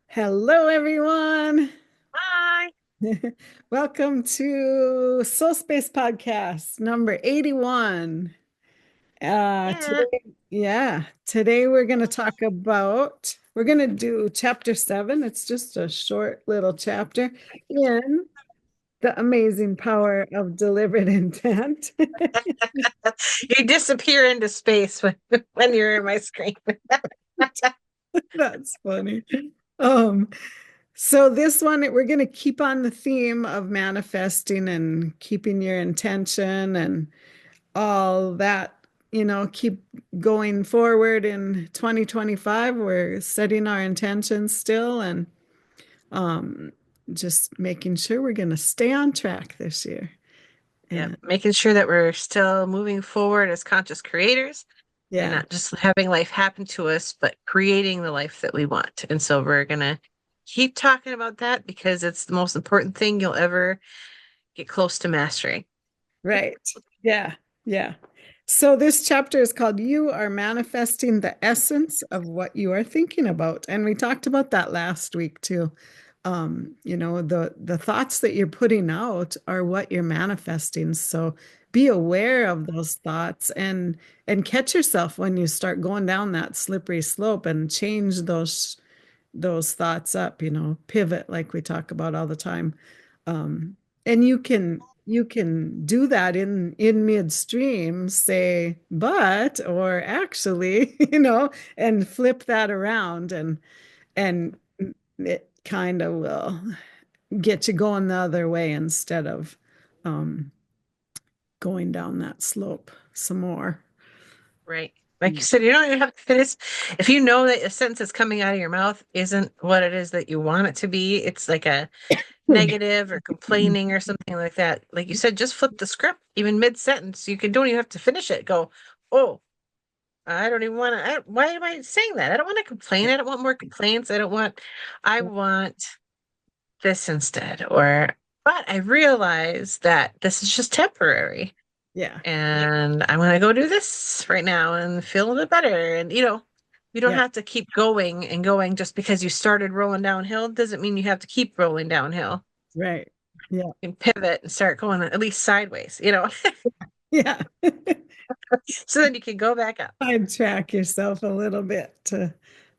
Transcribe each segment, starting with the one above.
Hello, everyone. Hi. Welcome to SoulSpace Podcast number 81. Yeah. Today we're going to do chapter 7. It's just a short little chapter in the amazing power of deliberate intent. You disappear into space when you're in my screen. That's funny. Um, so this one, we're going to keep on the theme of manifesting and keeping your intention and all that, keep going forward in 2025. We're setting our intentions still and um, just making sure we're going to stay on track this year. Yeah, And making sure that we're still moving forward as conscious creators and yeah, not just having life happen to us, but creating the life that we want. And so we're gonna keep talking about that because it's the most important thing you'll ever get close to mastering. right. Yeah, yeah. So this chapter is called You Are Manifesting the Essence of What You Are Thinking About. And we talked about that last week too. The thoughts that you're putting out are what you're manifesting. So be aware of those thoughts and catch yourself when you start going down that slippery slope and change those thoughts up, pivot like we talk about all the time. Um, and you can do that in midstream, say but or actually, and flip that around and it kind of will get you going the other way instead of um, going down that slope some more. Right. Like you said, you don't even have to finish. If you know that a sentence that's coming out of your mouth isn't what it is that you want it to be, it's like a negative or complaining or something like that. Like you said, just flip the script, even mid-sentence. Don't even have to finish it. Go, oh, I don't even want to. Why am I saying that? I don't want to complain. I don't want more complaints. I want this instead. But I realize that this is just temporary. Yeah, And I'm going to go do this right now and feel a bit better. And, you don't yeah, have to keep going and going just because you started rolling downhill. Doesn't mean you have to keep rolling downhill. right. Yeah, You can pivot and start going at least sideways, yeah. so then you can go back up. Sidetrack yourself a little bit to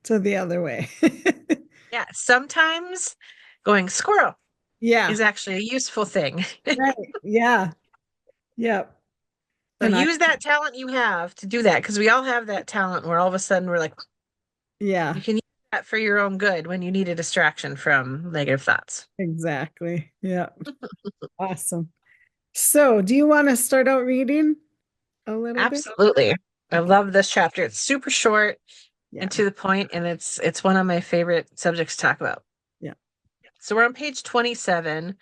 the other way. Yeah, sometimes going squirrel Yeah, is actually a useful thing. right. Yeah, yep. So And I, use that talent you have to do that because we all have that talent where all of a sudden we're like, yeah, you can use that for your own good when you need a distraction from negative thoughts. exactly. Yeah, awesome. So, do you want to start out reading a little bit? Absolutely. I Okay. love this chapter. It's super short and Yeah, to the point, and it's one of my favorite subjects to talk about. yeah. So we're on page 27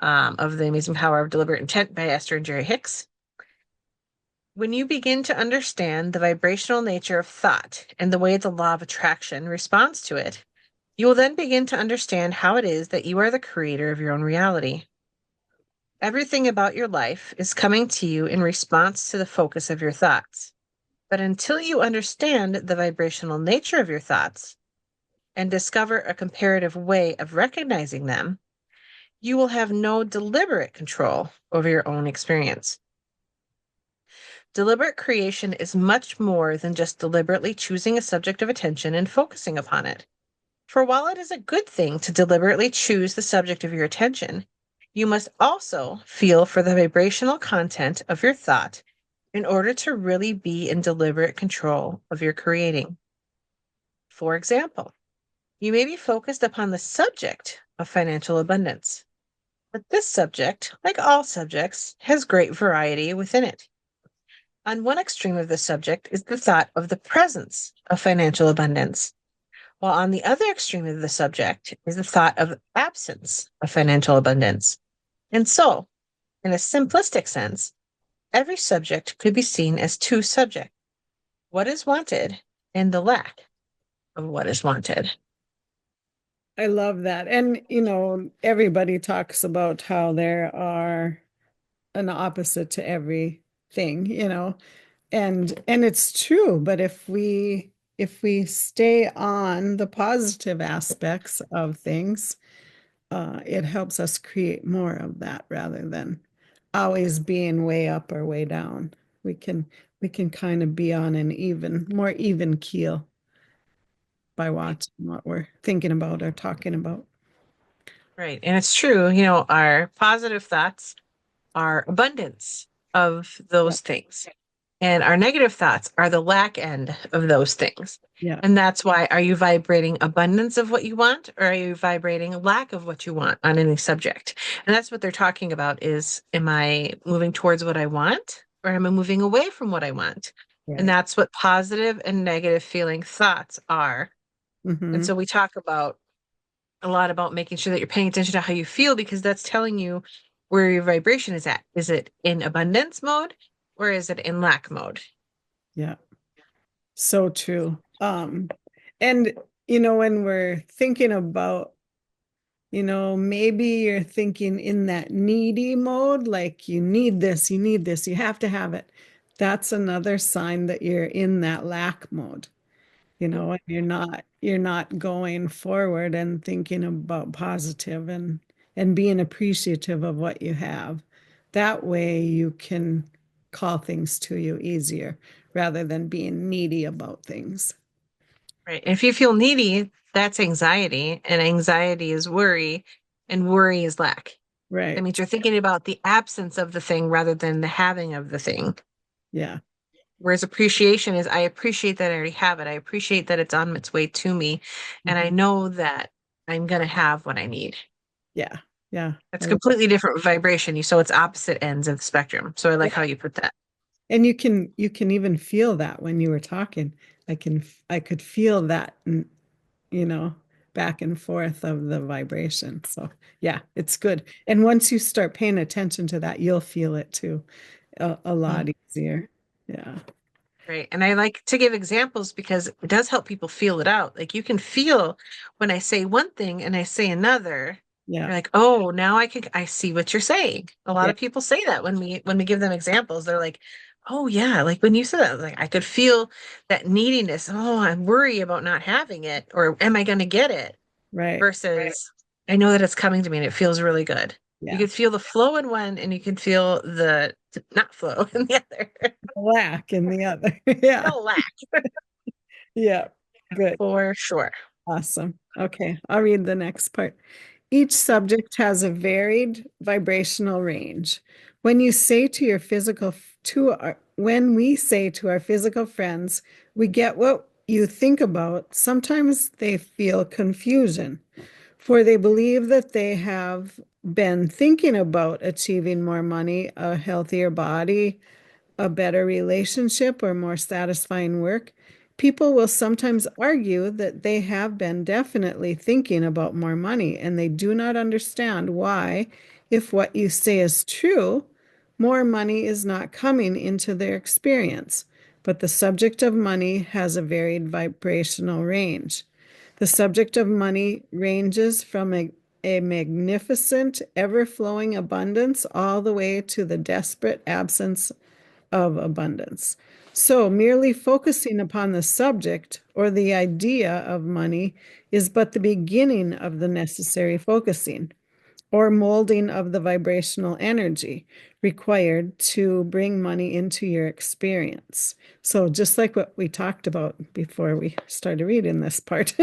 of The Amazing Power of Deliberate Intent by Esther and Jerry Hicks. When you begin to understand the vibrational nature of thought and the way the law of attraction responds to it, you will then begin to understand how it is that you are the creator of your own reality. Everything about your life is coming to you in response to the focus of your thoughts. But until you understand the vibrational nature of your thoughts and discover a comparative way of recognizing them, you will have no deliberate control over your own experience. Deliberate creation is much more than just deliberately choosing a subject of attention and focusing upon it. For while it is a good thing to deliberately choose the subject of your attention, you must also feel for the vibrational content of your thought in order to really be in deliberate control of your creating. For example, you may be focused upon the subject of financial abundance, but this subject, like all subjects, has great variety within it. On one extreme of the subject is the thought of the presence of financial abundance, while on the other extreme of the subject is the thought of absence of financial abundance. And so, in a simplistic sense, every subject could be seen as two subjects: what is wanted and the lack of what is wanted. I love that. And, everybody talks about how there are an opposite to everything, and it's true. But if we if we stay on the positive aspects of things, it helps us create more of that rather than always being way up or way down. We can we can kind of be on an more even keel by watching what we're thinking about or talking about. Right. And it's true, you know, our positive thoughts are abundance of Yeah, those things. And our negative thoughts are the lack end of those things. yeah, And that's why, are you vibrating abundance of what you want, or are you vibrating lack of what you want on any subject? And that's what they're talking about is, am I moving towards what I want, or am I moving away from what I want? And right. that's what positive and negative feeling thoughts are. And Mm-hmm. so we talk about a lot about making sure that you're paying attention to how you feel, because that's telling you where your vibration is at. Is it in abundance mode, or is it in lack mode? Yeah, so true. And when we're thinking about, maybe you're thinking in that needy mode, like you need this, you have to have it. That's another sign that you're in that lack mode. And you're not going forward and thinking about positive and being appreciative of what you have. That way you can call things to you easier rather than being needy about things. Right. And if you feel needy, that's anxiety, and anxiety is worry, and worry is lack. That Right. means you're thinking about the absence of the thing rather than the having of the thing. Yeah. Whereas appreciation is, I appreciate that I already have it. I appreciate that it's on its way to me. And I Mhm. know that I'm going to have what I need. Yeah. Yeah. That's completely different vibration. So it's opposite ends of the spectrum. So I like how you put that. And you can even feel that when you were talking. I could feel that, you know, back and forth of the vibration. So yeah, it's good. And once you start paying attention to that, you'll feel it too, a Mm. lot easier. Yeah. Right. And I like to give examples because it does help people feel it out. Like you can feel when I say one thing and I say another, Yeah. you're like, oh, now I see what you're saying. A lot Yeah. of people say that when we give them examples. They're like, oh yeah, like when you said that, like I could feel that neediness. Oh, I'm worried about not having it, or am I gonna get it? Right. Versus I know that it's coming to me and it feels really good. You Yeah. can feel the flow in one and you can feel the not flow in the other. Black in the other. Yeah. No lack. Yeah. Good. For sure. Awesome. Okay, I'll read the next part. Each subject has a varied vibrational range. When you say to your physical to our, when we say to our physical friends, we get what you think about, sometimes they feel confusion, for they believe that they have been thinking about achieving more money, a healthier body, a better relationship, or more satisfying work. People will sometimes argue that they have been definitely thinking about more money and they do not understand why, if what you say is true, more money is not coming into their experience. But the subject of money has a varied vibrational range. The subject of money ranges from a magnificent, ever flowing abundance all the way to the desperate absence of abundance. So, merely focusing upon the subject or the idea of money is but the beginning of the necessary focusing or molding of the vibrational energy required to bring money into your experience. So, just like what we talked about before we started reading this part,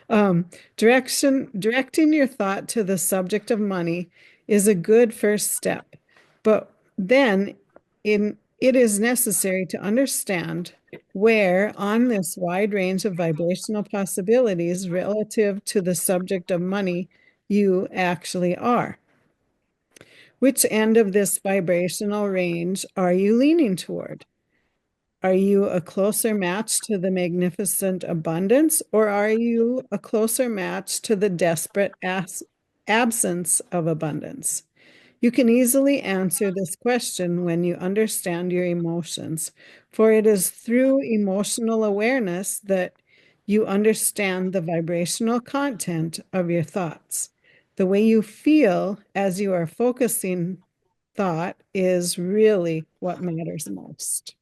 um, directing your thought to the subject of money is a good first step. But then it is necessary to understand where on this wide range of vibrational possibilities relative to the subject of money you actually are. Which end of this vibrational range are you leaning toward? Are you a closer match to the magnificent abundance, or are you a closer match to the desperate absence of abundance? You can easily answer this question when you understand your emotions, for it is through emotional awareness that you understand the vibrational content of your thoughts. The way you feel as you are focusing thought is really what matters most.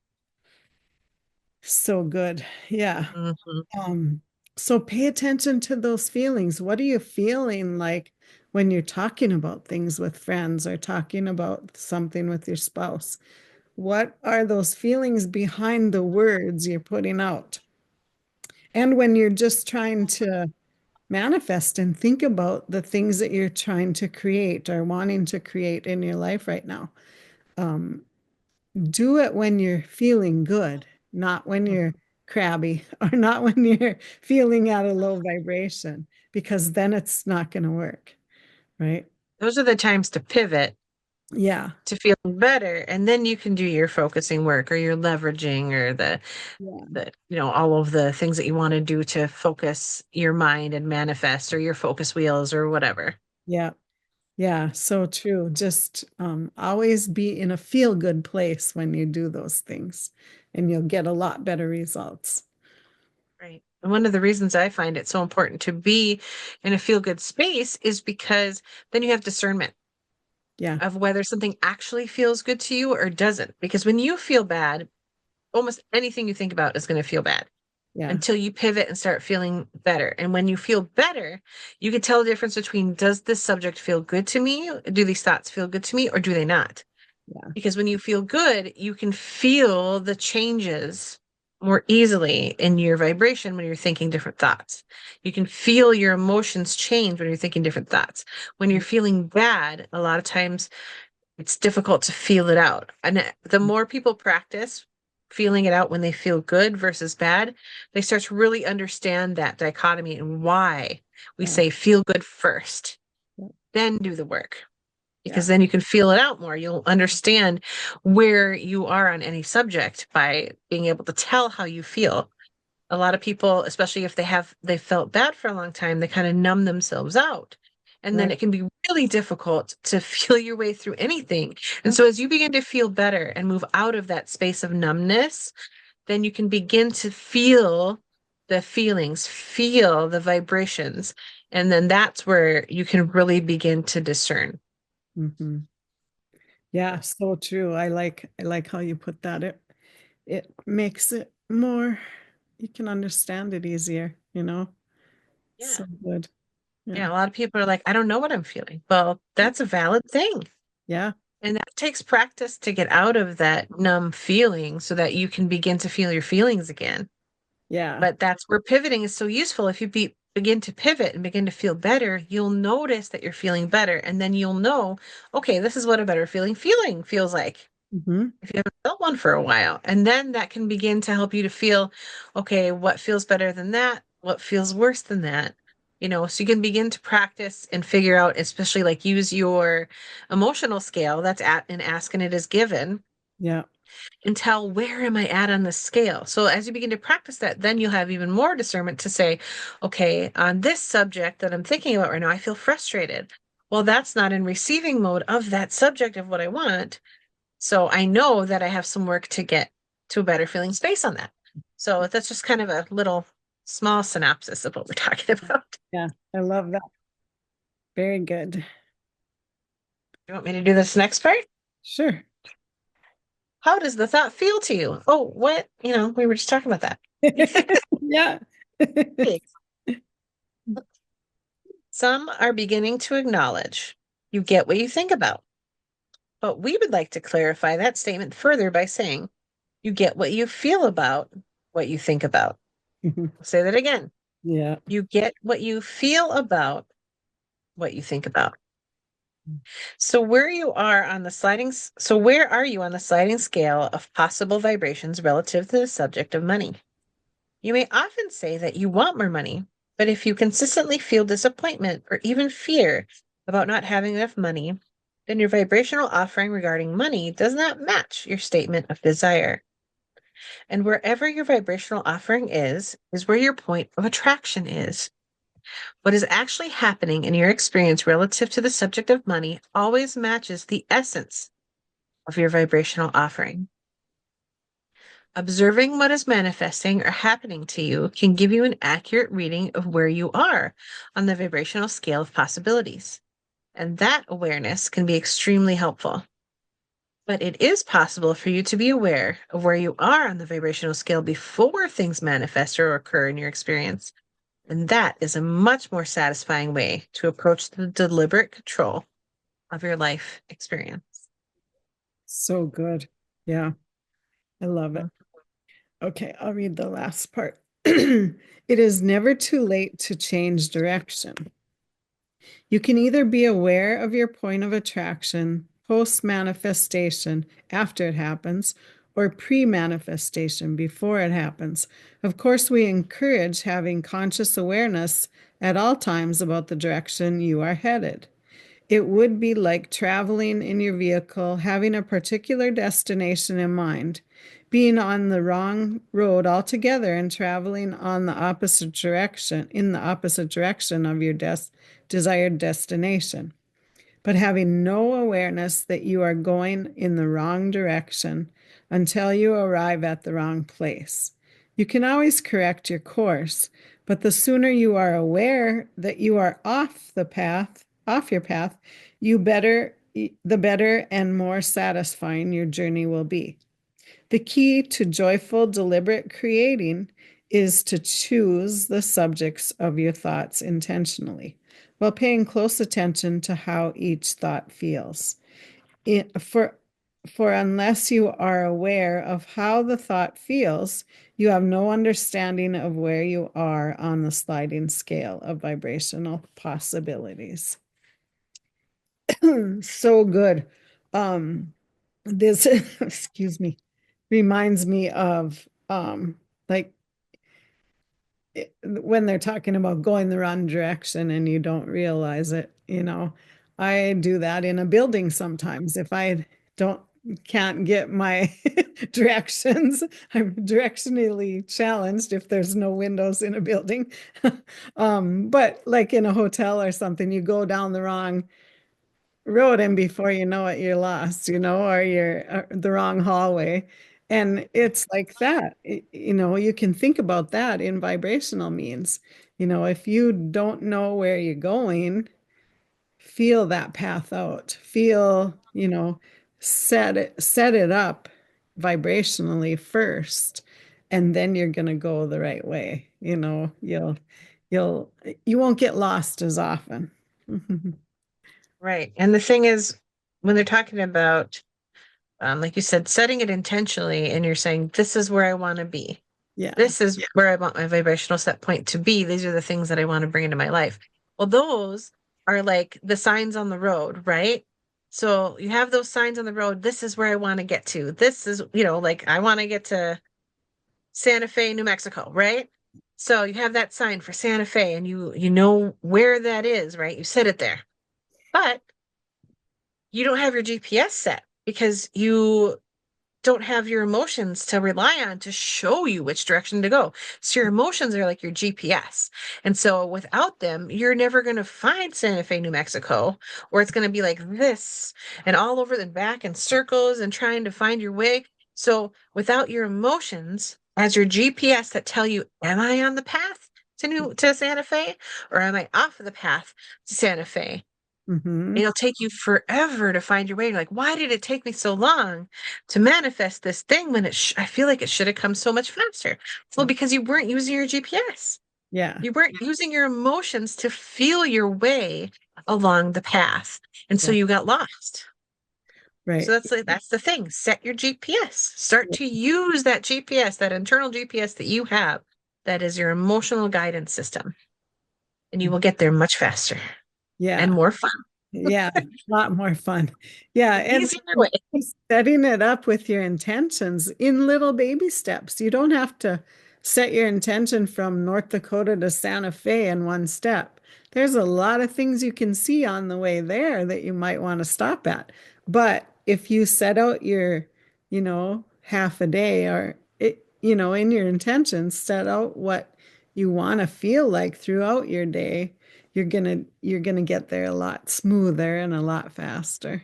So good. Yeah. Mhm. Um, so pay attention to those feelings. What are you feeling like when you're talking about things with friends or talking about something with your spouse? What are those feelings behind the words you're putting out? And when you're just trying to manifest and think about the things that you're trying to create or wanting to create in your life right now, um, do it when you're feeling good, not when you're crabby or not when you're feeling at a low vibration, because then it's not going to work, right? Those are the times to pivot Yeah. to feeling better, and then you can do your focusing work or your leveraging or Yeah. the all of the things that you want to do to focus your mind and manifest, or your focus wheels or whatever. Yeah. Yeah. So true. Just always be in a feel good place when you do those things, and you'll get a lot better results. Right. And one of the reasons I find it so important to be in a feel good space is because then you have discernment Yeah. of whether something actually feels good to you or doesn't. Because when you feel bad, almost anything you think about is going to feel bad Yeah. until you pivot and start feeling better. And when you feel better, you can tell the difference between, does this subject feel good to me? Do these thoughts feel good to me, or do they not? Yeah. Because when you feel good, you can feel the changes more easily in your vibration when you're thinking different thoughts. You can feel your emotions change when you're thinking different thoughts. When you're feeling bad, a lot of times it's difficult to feel it out. And the more people practice feeling it out when they feel good versus bad, they start to really understand that dichotomy and why we Yeah. say feel good first, Yeah. then do the work, Yeah. because then you can feel it out more. You'll understand where you are on any subject by being able to tell how you feel. A lot of people, especially if they felt bad for a long time, they kind of numb themselves out. And then Right. it can be really difficult to feel your way through anything. And Yeah. so as you begin to feel better and move out of that space of numbness, then you can begin to feel the feelings, feel the vibrations. And then that's where you can really begin to discern. Hmm. Yeah, so true. I like how you put that. It makes it more, you can understand it easier, you know? Yeah. So good. Yeah. Yeah. A lot of people are like, I don't know what I'm feeling. Well, that's a valid thing. Yeah. And that takes practice to get out of that numb feeling so that you can begin to feel your feelings again. Yeah. But that's where pivoting is so useful. If you begin to pivot and begin to feel better, you'll notice that you're feeling better. And then you'll know, okay, this is what a better feeling feels like, Hmm. if you haven't felt one for a while. And then that can begin to help you to feel, okay, what feels better than that? What feels worse than that? So you can begin to practice and figure out, especially like use your emotional scale that's at and ask and it is given, Yeah. and tell, where am I at on the scale? So as you begin to practice that, then you'll have even more discernment to say, okay, on this subject that I'm thinking about right now, I feel frustrated. Well, that's not in receiving mode of that subject of what I want. So I know that I have some work to get to a better feeling space on that. So that's just kind of a little small synopsis of what we're talking about. Yeah. I love that. Very good. You want me to do this next part? Sure. How does the thought feel to you? Oh, what? We were just talking about that. Yeah. Some are beginning to acknowledge you get what you think about. But we would like to clarify that statement further by saying you get what you feel about what you think about. I'll say that again. Yeah. You get what you feel about what you think about. So where are you on the sliding scale of possible vibrations relative to the subject of money? You may often say that you want more money, but if you consistently feel disappointment or even fear about not having enough money, then your vibrational offering regarding money does not match your statement of desire. And wherever your vibrational offering is where your point of attraction is. What is actually happening in your experience relative to the subject of money always matches the essence of your vibrational offering. Observing what is manifesting or happening to you can give you an accurate reading of where you are on the vibrational scale of possibilities. And that awareness can be extremely helpful. But it is possible for you to be aware of where you are on the vibrational scale before things manifest or occur in your experience. And that is a much more satisfying way to approach the deliberate control of your life experience. So good. Yeah, I love Mhm. it. Okay, I'll read the last part. It is never too late to change direction. You can either be aware of your point of attraction post manifestation after it happens or pre manifestation before it happens. Of course, we encourage having conscious awareness at all times about the direction you are headed. It would be like traveling in your vehicle, having a particular destination in mind, being on the wrong road altogether and traveling on the opposite direction, in the opposite direction of your desired destination, but having no awareness that you are going in the wrong direction until you arrive at the wrong place. You can always correct your course, but the sooner you are aware that you are off your path, the better and more satisfying your journey will be. The key to joyful, deliberate creating is to choose the subjects of your thoughts intentionally while paying close attention to how each thought feels. It, for unless you are aware of how the thought feels, you have no understanding of where you are on the sliding scale of vibrational possibilities. So good. Um, this, excuse me, reminds me of like when they're talking about going the wrong direction and you don't realize it, I do that in a building sometimes. If I don't can't get my directions, I'm directionally challenged if there's no windows in a building. But like in a hotel or something, you go down the wrong road and before you know it, you're lost, or you're the wrong hallway. And it's like that. You can think about that in vibrational means. If you don't know where you're going, feel that path out. Set it up vibrationally first, and then you're going to go the right way. You'll you won't get lost as often. Right. And the thing is, when they're talking about, like you said, setting it intentionally, and you're saying, this is where I want to be. Yeah. This is where I want my vibrational set point to be. These are the things that I want to bring into my life. Well, those are like the signs on the road, right? So you have those signs on the road. This is where I want to get to. This is, like I want to get to Santa Fe, New Mexico, right? So you have that sign for Santa Fe and you know where that is, right? You set it there. But you don't have your GPS set because you don't have your emotions to rely on to show you which direction to go. So your emotions are like your GPS. And so without them, you're never going to find Santa Fe, New Mexico, or it's going to be like this and all over the back in circles and trying to find your way. So without your emotions as your GPS that tell you, am I on the path to Santa Fe or am I off of the path to Santa Fe? Hmm. It'll take you forever to find your way. You're like, why did it take me so long to manifest this thing when I feel like it should have come so much faster? Well, because you weren't using your GPS. Yeah. You weren't using your emotions to feel your way along the path. And so Yeah. you got lost. So Right. that's the thing. Set your GPS. Start to use that GPS, that internal GPS that you have. That is your emotional guidance system. And you will get there much faster and Yeah. more fun. Yeah. A lot more fun. Yeah. And Easier way. setting it up with your intentions in little baby steps. You don't have to set your intention from North Dakota to Santa Fe in one step. There's a lot of things you can see on the way there that you might want to stop at. But if you set out your, half a day or in your intentions, set out what you want to feel like throughout your day, you're gonna get there a lot smoother and a lot faster.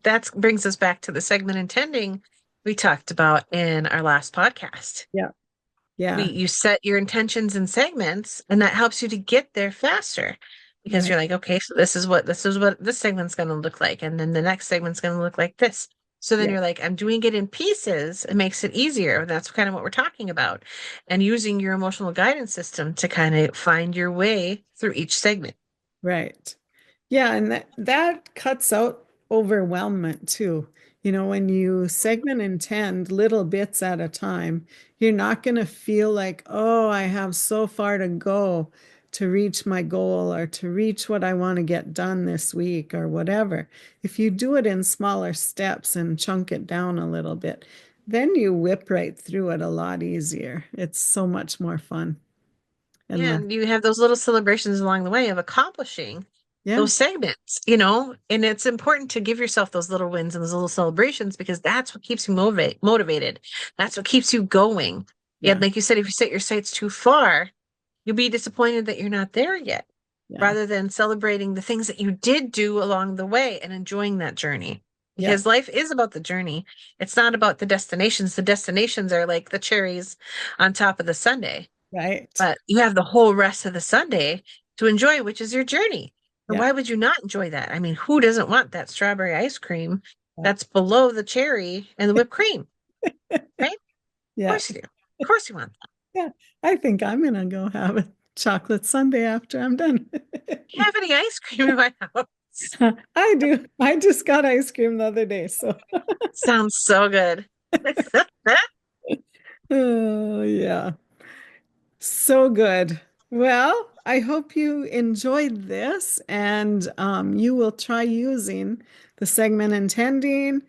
That brings us back to the segment intending we talked about in our last podcast. Yeah. Yeah. You set your intentions in segments, and that helps you to get there faster All because right. you're like, okay, so this is what this segment's going to look like, and then the next segment's going to look like this. So then Yeah. you're like, I'm doing it in pieces. It makes it easier. That's kind of what we're talking about. And using your emotional guidance system to kind of find your way through each segment. Right. Yeah, and that cuts out overwhelmment too. You know, when you segment and tend little bits at a time, you're not going to feel like, oh, I have so far to go to reach my goal or to reach what I want to get done this week or whatever. If you do it in smaller steps and chunk it down a little bit, then you whip right through it a lot easier. It's so much more fun and Yeah, less. and you have those little celebrations along the way of accomplishing Yeah, those segments, you know, and it's important to give yourself those little wins and those little celebrations because that's what keeps you motivated. That's what keeps you going. Yeah, yeah, like you said, if you set your sights too far, you'll be disappointed that you're not there yet, yeah, rather than celebrating the things that you did do along the way and enjoying that journey. yeah, Because life is about the journey. It's not about the destinations. The destinations are like the cherries on top of the sundae, right. but you have the whole rest of the Sunday to enjoy, which is your journey. And Yeah. why would you not enjoy that? I mean, who doesn't want that strawberry ice cream Yeah. that's below the cherry and the whipped cream, right? Of Yeah. course you do. Of course you want that. Yeah. I think I'm gonna go have a chocolate sundae after I'm done. You have any ice cream in my house? I do. I just got ice cream the other day, so Sounds so good. oh yeah. So good. Well, I hope you enjoyed this and you will try using the segment intending,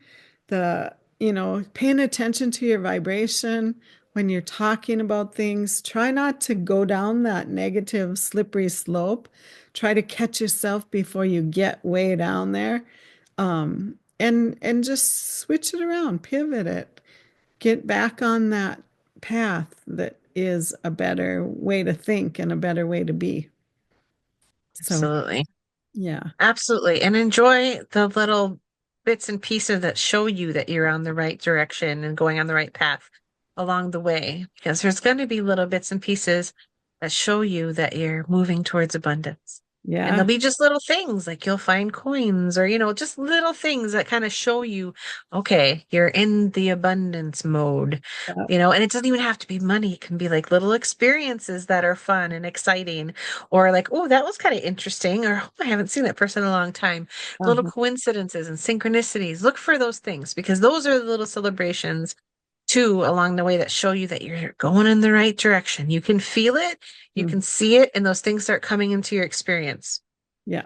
paying attention to your vibration when you're talking about things. Try not to go down that negative, slippery slope. Try to catch yourself before you get way down there. And just switch it around, pivot it, get back on that path that is a better way to think and a better way to be. So, Absolutely. yeah, Absolutely. And enjoy the little bits and pieces that show you that you're on the right direction and going on the right path along the way, because there's going to be little bits and pieces that show you that you're moving towards abundance. And yeah, there'll be just little things like you'll find coins or, just little things that kind of show you, okay, you're in the abundance mode, yeah, and it doesn't even have to be money. It can be like little experiences that are fun and exciting or like, oh, that was kind of interesting, or oh, I haven't seen that person in a long time. Little uh-huh, coincidences and synchronicities. Look for those things because those are the little celebrations too along the way that show you that you're going in the right direction. You can feel it, you mm, can see it, and those things start coming into your experience. yeah,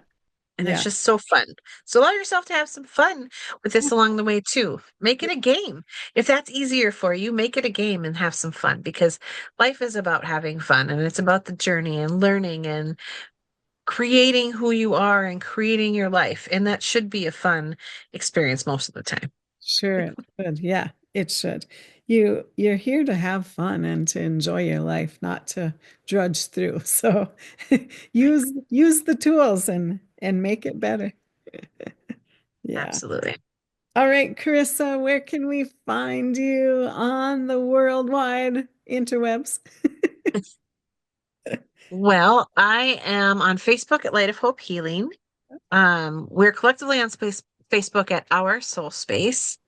And it's yeah, just so fun. So allow yourself to have some fun with this along the way too. Make it a game. If that's easier for you, make it a game and have some fun because life is about having fun and it's about the journey and learning and creating who you are and creating your life. And that should be a fun experience most of the time. sure it should. Yeah, it should. You're here to have fun and to enjoy your life, not to drudge through. So use the tools and make it better. Yeah. Absolutely. All right, Carissa, where can we find you on the worldwide interwebs? Well, I am on Facebook at Light of Hope Healing. We're collectively on Facebook at Our Soul Space.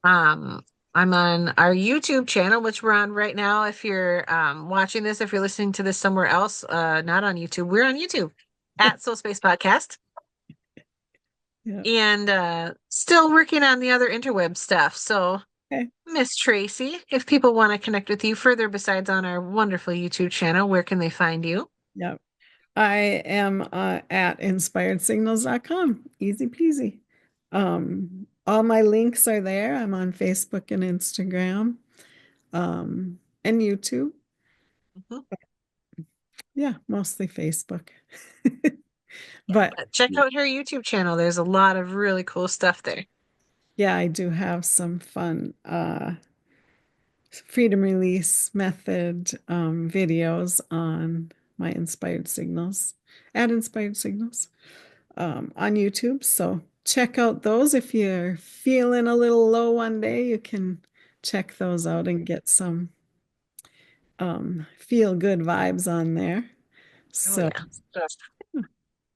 Um, I'm on our YouTube channel, which we're on right now. If you're watching this, if you're listening to this somewhere else, not on YouTube, we're on YouTube at SoulSpace Podcast. Yeah. And still working on the other interweb stuff. So, Okay. Miss Tracy, if people want to connect with you further besides on our wonderful YouTube channel, where can they find you? Yeah. I am at inspiredsignals.com. Easy peasy. All my links are there. I'm on Facebook and Instagram, and YouTube. Mhm. Yeah, mostly Facebook. But Check out her YouTube channel. There's a lot of really cool stuff there. yeah, I do have some fun freedom release method videos on my Inspired Signals at Inspired Signals on YouTube. So check out those. If you're feeling a little low one day, you can check those out and get some feel good vibes on there. Oh So, yeah. Yes.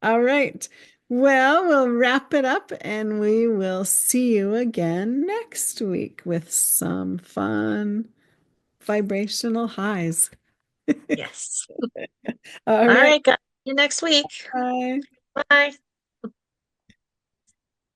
all right. Well, we'll wrap it up and we will see you again next week with some fun vibrational highs. Yes. All All right. right, guys. See you next week. Bye. Bye.